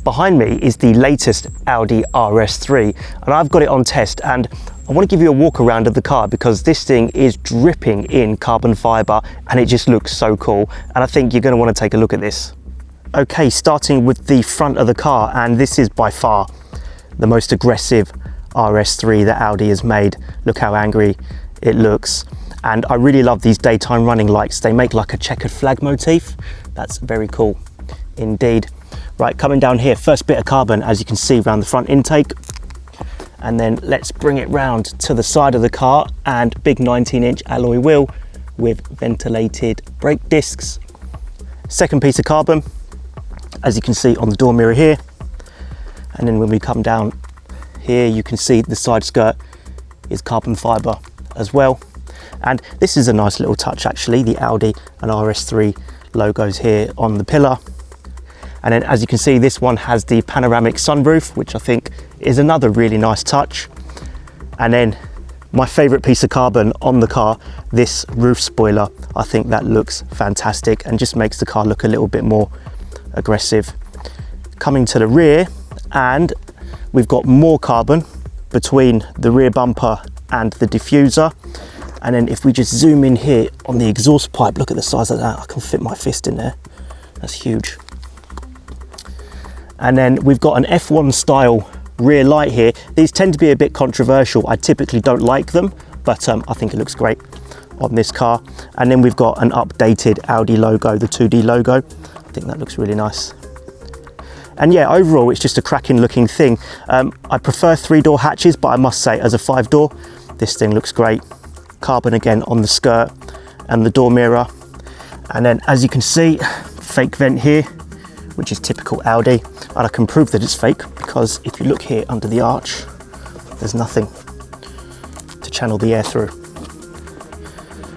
behind me is the latest Audi RS3, and I've got it on test, and I want to give you a walk around of the car because this thing is dripping in carbon fibre and it just looks so cool, and I think you're going to want to take a look at this. Okay, starting with the front of the car, and this is by far the most aggressive RS3 that Audi has made. Look how angry it looks. And I really love these daytime running lights. They make like a checkered flag motif. That's very cool indeed. Right, coming down here, first bit of carbon, as you can see, around the front intake. And then let's bring it round to the side of the car, and big 19-inch alloy wheel with ventilated brake discs. Second piece of carbon, as you can see on the door mirror here. And then when we come down here, you can see the side skirt is carbon fibre as well. And this is a nice little touch actually, the Audi and RS3 logos here on the pillar. And then as you can see, this one has the panoramic sunroof, which I think is another really nice touch. And then my favourite piece of carbon on the car, this roof spoiler. I think that looks fantastic and just makes the car look a little bit more aggressive. Coming to the rear, and we've got more carbon between the rear bumper and the diffuser. And then if we just zoom in here on the exhaust pipe, look at the size of that. I can fit my fist in there. That's huge. And then we've got an F1 style rear light here. These tend to be a bit controversial. I typically don't like them, but I think it looks great on this car. And then we've got an updated Audi logo, the 2D logo. I think that looks really nice. And yeah, overall, it's just a cracking looking thing. I prefer 3-door hatches, but I must say, as a 5-door, this thing looks great. Carbon again on the skirt and the door mirror. And then as you can see, fake vent here, which is typical Audi. And I can prove that it's fake because if you look here under the arch, there's nothing to channel the air through.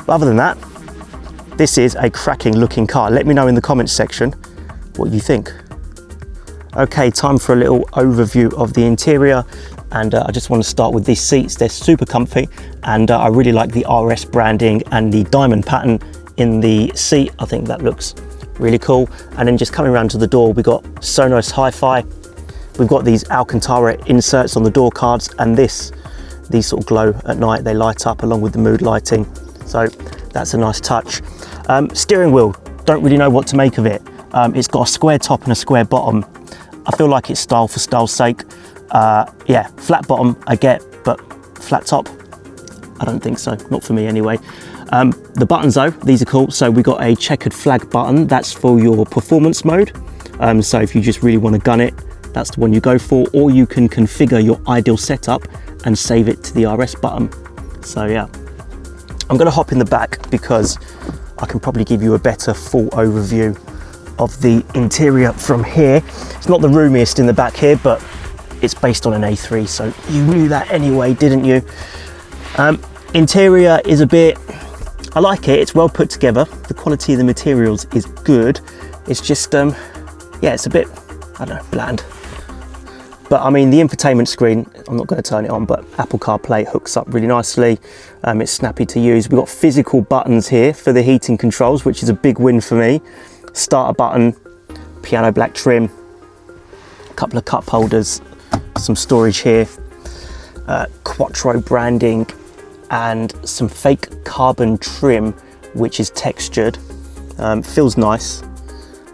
But other than that, this is a cracking looking car. Let me know in the comments section what you think. Okay, time for a little overview of the interior. And I just want to start with these seats. They're super comfy, and I really like the RS branding and the diamond pattern in the seat. I think that looks really cool. And then just coming around to the door, we've got Sonos Hi-Fi. We've got these Alcantara inserts on the door cards, and these sort of glow at night. They light up along with the mood lighting. So that's a nice touch. Steering wheel, don't really know what to make of it. It's got a square top and a square bottom. I feel like it's style for style's sake. Yeah, flat bottom I get, but flat top, I don't think so, not for me anyway. The buttons though, these are cool. So we got a checkered flag button, that's for your performance mode. So if you just really want to gun it, that's the one you go for, or you can configure your ideal setup and save it to the RS button. So yeah, I'm going to hop in the back because I can probably give you a better full overview of the interior from here. It's not the roomiest in the back here, but it's based on an A3, so you knew that anyway, didn't you? Interior is a bit, I like it, it's well put together. The quality of the materials is good. It's just, yeah, it's a bit, I don't know, bland. But I mean, the infotainment screen, I'm not going to turn it on, but Apple CarPlay hooks up really nicely. It's snappy to use. We've got physical buttons here for the heating controls, which is a big win for me. Starter button, piano black trim, a couple of cup holders, some storage here, Quattro branding, and some fake carbon trim, which is textured. Feels nice.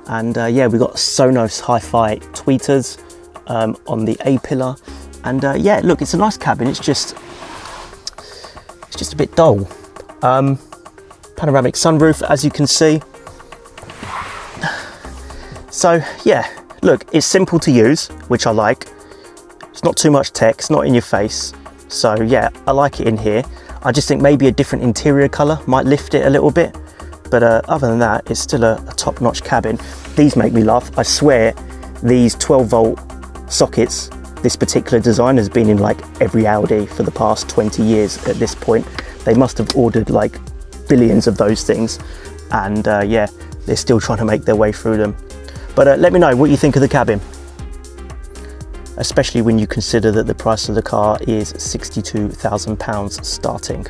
And yeah, we've got Sonos Hi-Fi tweeters on the A-pillar. And yeah, look, it's a nice cabin. It's just a bit dull. Panoramic sunroof, as you can see. So yeah, look, it's simple to use, which I like. It's not too much tech, it's not in your face. So yeah, I like it in here. I just think maybe a different interior color might lift it a little bit. But other than that, it's still a top-notch cabin. These make me laugh. I swear these 12-volt sockets, this particular design has been in like every Audi for the past 20 years at this point. They must have ordered like billions of those things. And yeah, they're still trying to make their way through them. But let me know what you think of the cabin, especially when you consider that the price of the car is £62,000 starting.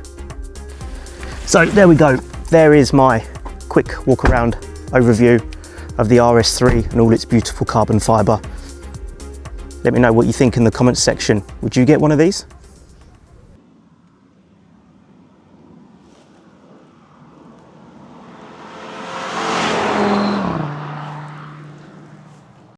So there we go. There is my quick walk around overview of the RS3 and all its beautiful carbon fibre. Let me know what you think in the comments section. Would you get one of these?